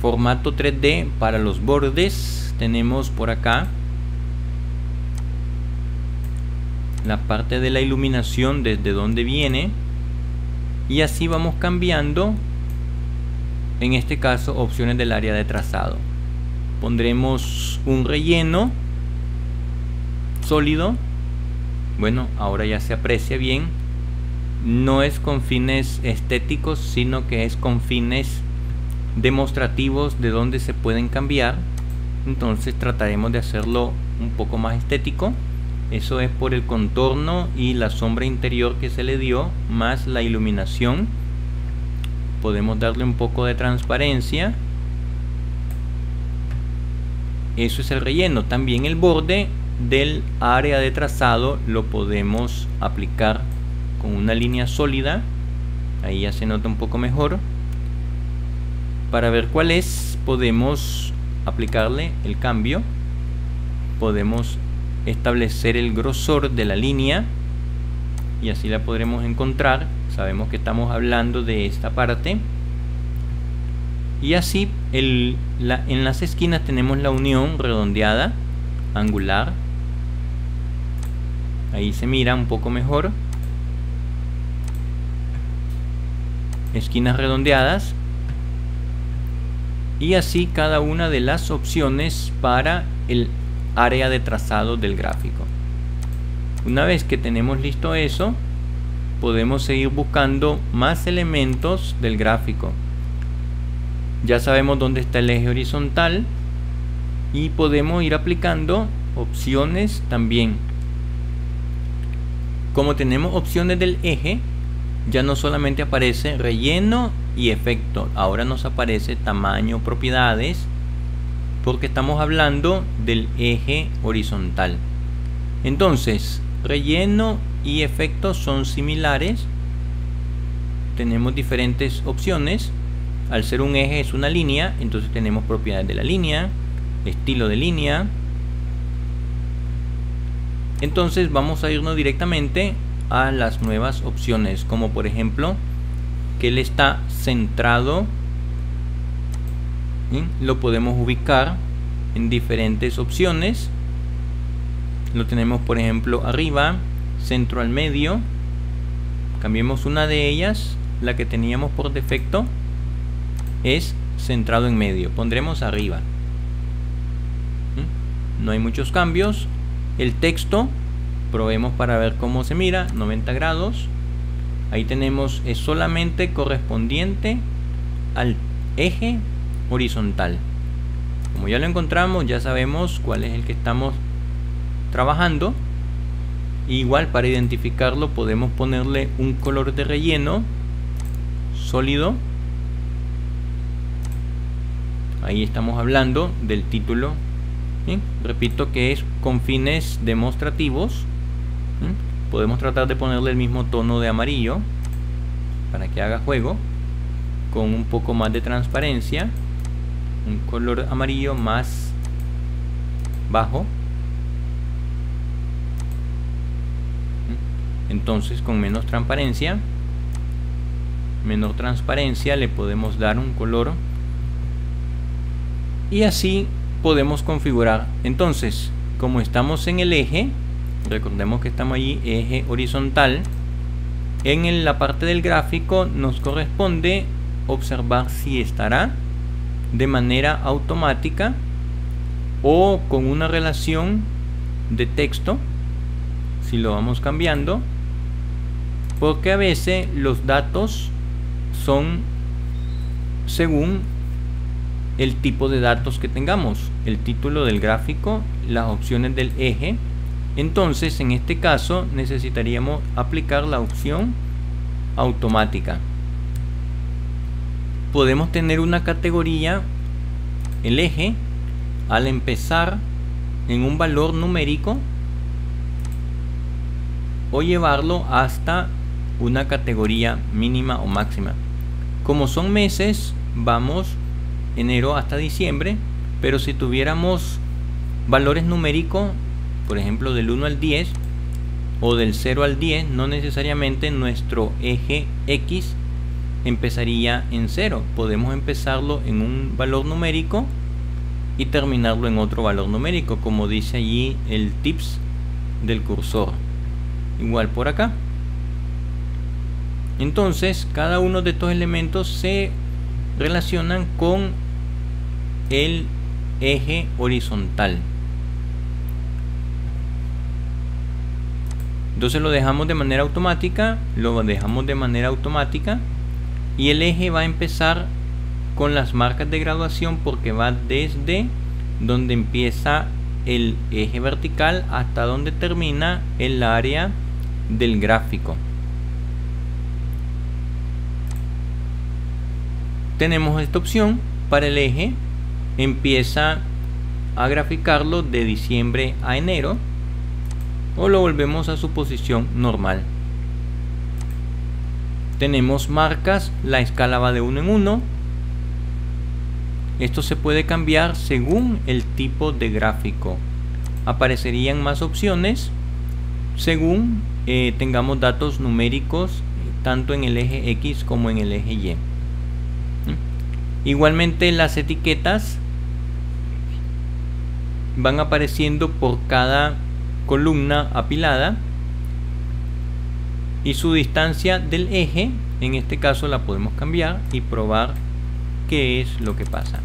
formato 3D para los bordes, tenemos por acá la parte de la iluminación, desde donde viene, y así vamos cambiando, en este caso, opciones del área de trazado. Pondremos un relleno sólido. Bueno, ahora ya se aprecia bien, no es con fines estéticos, sino que es con fines demostrativos de dónde se pueden cambiar. Entonces trataremos de hacerlo un poco más estético. Eso es por el contorno y la sombra interior que se le dio, más la iluminación. Podemos darle un poco de transparencia. Eso es el relleno. También el borde del área de trazado lo podemos aplicar con una línea sólida. Ahí ya se nota un poco mejor. Para ver cuál es, podemos aplicarle el cambio. Podemos establecer el grosor de la línea y así la podremos encontrar. Sabemos que estamos hablando de esta parte. Y así en las esquinas tenemos la unión redondeada, angular. Ahí se mira un poco mejor. Esquinas redondeadas. Y así cada una de las opciones para el área de trazado del gráfico. Una vez que tenemos listo eso, podemos seguir buscando más elementos del gráfico. Ya sabemos dónde está el eje horizontal y podemos ir aplicando opciones también. Como tenemos opciones del eje, ya no solamente aparece relleno y efecto, ahora nos aparece tamaño, propiedades, porque estamos hablando del eje horizontal. Entonces, relleno y efecto son similares. Tenemos diferentes opciones. Al ser un eje es una línea, entonces tenemos propiedades de la línea, estilo de línea. Entonces vamos a irnos directamente a las nuevas opciones, como por ejemplo que él está centrado. Lo podemos ubicar en diferentes opciones. Lo tenemos por ejemplo arriba, centro al medio. Cambiemos una de ellas, la que teníamos por defecto es centrado en medio, pondremos arriba. No hay muchos cambios. El texto, probemos para ver cómo se mira, 90 grados. Ahí tenemos, es solamente correspondiente al eje horizontal. Como ya lo encontramos, ya sabemos cuál es el que estamos trabajando. Igual, para identificarlo podemos ponerle un color de relleno sólido. Ahí estamos hablando del título. ¿Sí? Repito que es con fines demostrativos. ¿Sí? Podemos tratar de ponerle el mismo tono de amarillo para que haga juego, con un poco más de transparencia, un color amarillo más bajo. Entonces con menor transparencia le podemos dar un color y así podemos configurar. Entonces, como estamos en el eje, recordemos que estamos allí, eje horizontal, en la parte del gráfico nos corresponde observar si estará de manera automática o con una relación de texto, si lo vamos cambiando, porque a veces los datos son según el tipo de datos que tengamos, el título del gráfico, las opciones del eje. Entonces en este caso necesitaríamos aplicar la opción automática. Podemos tener una categoría, el eje, al empezar en un valor numérico o llevarlo hasta una categoría mínima o máxima. Como son meses, vamos enero hasta diciembre, pero si tuviéramos valores numéricos, por ejemplo del 1 al 10 o del 0 al 10, no necesariamente nuestro eje X empezaría en 0. Podemos empezarlo en un valor numérico y terminarlo en otro valor numérico, como dice allí el tips del cursor. Igual por acá. Entonces cada uno de estos elementos se relacionan con el eje horizontal. Entonces lo dejamos de manera automática, y el eje va a empezar con las marcas de graduación porque va desde donde empieza el eje vertical hasta donde termina el área del gráfico. Tenemos esta opción para el eje, empieza a graficarlo de diciembre a enero, o lo volvemos a su posición normal. Tenemos marcas, la escala va de 1 en 1. Esto se puede cambiar según el tipo de gráfico. Aparecerían más opciones según tengamos datos numéricos tanto en el eje X como en el eje Y. Igualmente las etiquetas van apareciendo por cada columna apilada y su distancia del eje, en este caso la podemos cambiar y probar qué es lo que pasa.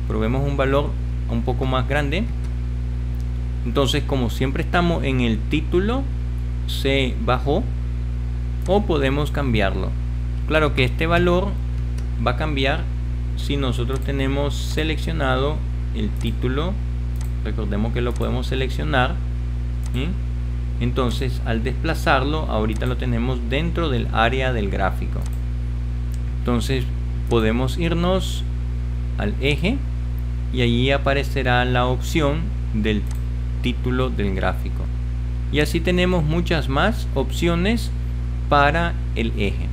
Probemos un valor un poco más grande. Entonces, como siempre estamos en el título, se bajó, o podemos cambiarlo. Claro que este valor va a cambiar si nosotros tenemos seleccionado el título. Recordemos que lo podemos seleccionar, ¿sí? Entonces al desplazarlo, ahorita lo tenemos dentro del área del gráfico. Entonces podemos irnos al eje y allí aparecerá la opción del título del gráfico, y así tenemos muchas más opciones para el eje.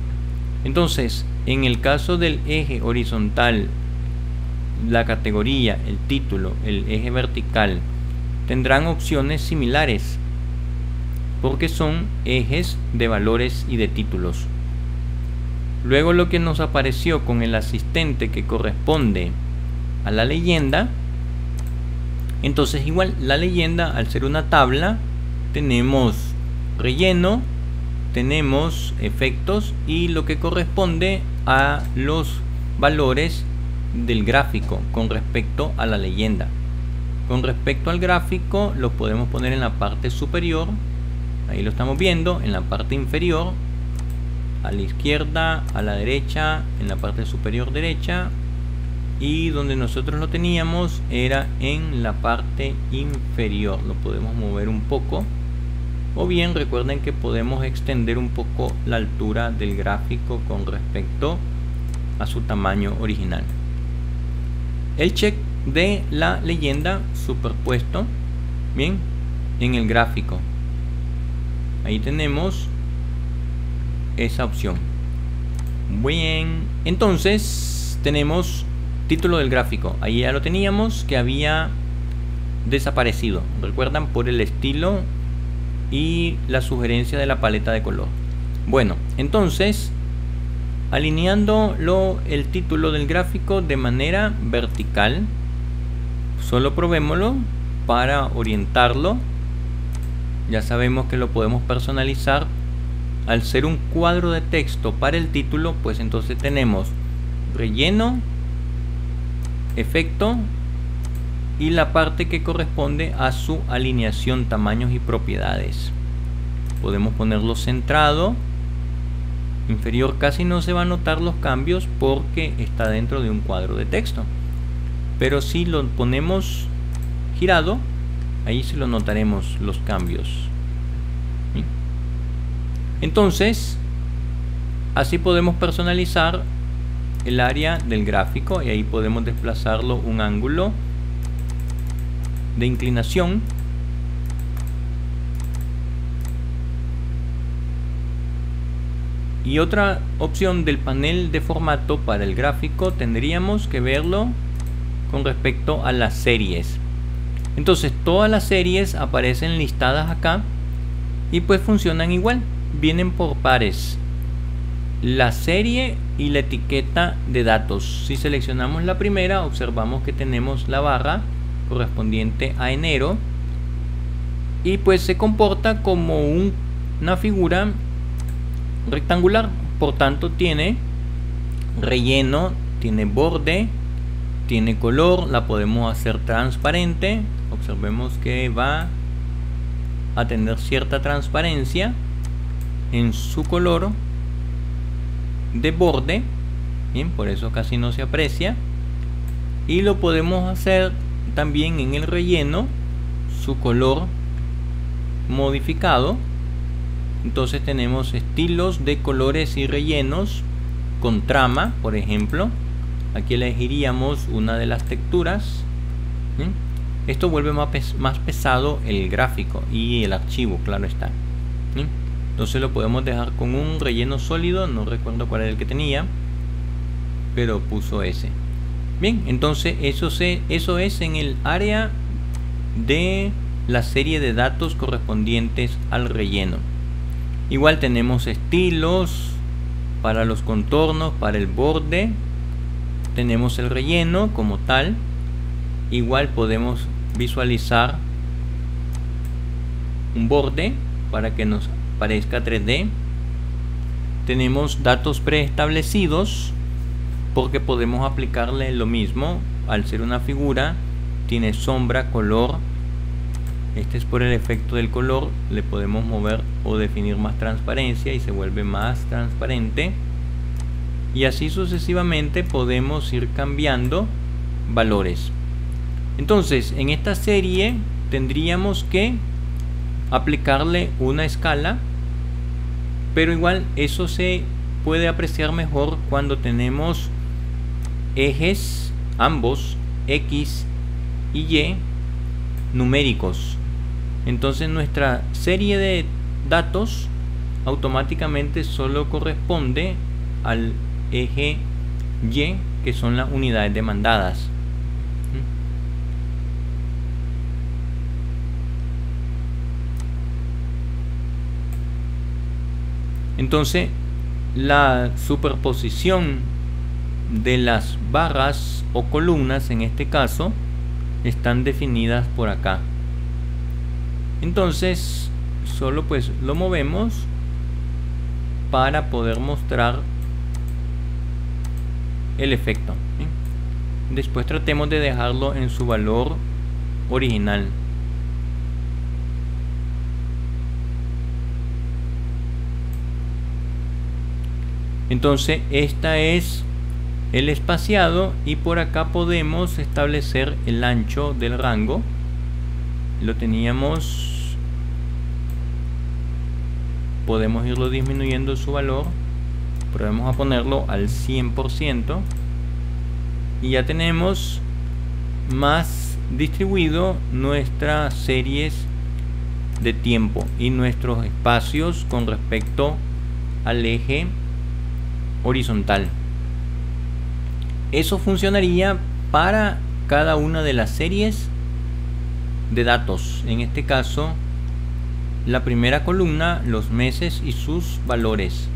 Entonces, en el caso del eje horizontal, la categoría, el título, el eje vertical tendrán opciones similares porque son ejes de valores y de títulos. Luego, lo que nos apareció con el asistente que corresponde a la leyenda, entonces igual la leyenda, al ser una tabla, tenemos relleno, tenemos efectos y lo que corresponde a los valores del gráfico con respecto a la leyenda. Con respecto al gráfico, lo podemos poner en la parte superior, ahí lo estamos viendo, en la parte inferior, a la izquierda, a la derecha, en la parte superior derecha, y donde nosotros lo teníamos era en la parte inferior. Lo podemos mover un poco, o bien recuerden que podemos extender un poco la altura del gráfico con respecto a su tamaño original. El check de la leyenda superpuesto, bien, en el gráfico. Ahí tenemos esa opción. Bien, entonces tenemos título del gráfico. Ahí ya lo teníamos, que había desaparecido, recuerdan, por el estilo y la sugerencia de la paleta de color. Bueno, entonces alineando el título del gráfico de manera vertical, solo probémoslo para orientarlo. Ya sabemos que lo podemos personalizar. Al ser un cuadro de texto para el título, pues entonces tenemos relleno, efecto y la parte que corresponde a su alineación, tamaños y propiedades. Podemos ponerlo centrado. Inferior casi no se va a notar los cambios porque está dentro de un cuadro de texto, pero si lo ponemos girado, ahí sí lo notaremos los cambios. ¿Sí? Entonces así podemos personalizar el área del gráfico, y ahí podemos desplazarlo un ángulo de inclinación. Y otra opción del panel de formato para el gráfico tendríamos que verlo con respecto a las series. Entonces todas las series aparecen listadas acá y pues funcionan igual, vienen por pares. la serie y la etiqueta de datos. Si seleccionamos la primera, observamos que tenemos la barra correspondiente a enero y pues se comporta como una figura rectangular, por tanto tiene relleno, tiene borde, tiene color, la podemos hacer transparente. Observemos que va a tener cierta transparencia en su color de borde, bien, por eso casi no se aprecia, y lo podemos hacer también en el relleno, su color modificado. Entonces tenemos estilos de colores y rellenos con trama, por ejemplo. Aquí elegiríamos una de las texturas. ¿Sí? Esto vuelve más pesado el gráfico y el archivo, claro está. ¿Sí? Entonces lo podemos dejar con un relleno sólido, no recuerdo cuál era el que tenía, pero puso ese. Bien, entonces eso es en el área de la serie de datos correspondientes al relleno. Igual tenemos estilos para los contornos, para el borde. Tenemos el relleno como tal. Igual podemos visualizar un borde para que nos parezca 3D. Tenemos datos preestablecidos porque podemos aplicarle lo mismo. Al ser una figura, tiene sombra, color. Este es por el efecto del color. Le podemos mover o definir más transparencia y se vuelve más transparente. Y así sucesivamente podemos ir cambiando valores. Entonces, en esta serie tendríamos que aplicarle una escala, pero igual eso se puede apreciar mejor cuando tenemos ejes, ambos X y Y numéricos. Entonces nuestra serie de datos automáticamente solo corresponde al eje Y, que son las unidades demandadas. Entonces la superposición de las barras o columnas, en este caso, están definidas por acá. Entonces solo pues lo movemos para poder mostrar el efecto. Después tratemos de dejarlo en su valor original. Entonces esta es el espaciado y por acá podemos establecer el ancho del rango. Lo teníamos, podemos irlo disminuyendo su valor, pero vamos a ponerlo al 100% y ya tenemos más distribuido nuestras series de tiempo y nuestros espacios con respecto al eje horizontal. Eso funcionaría para cada una de las series de datos. En este caso, la primera columna, los meses y sus valores.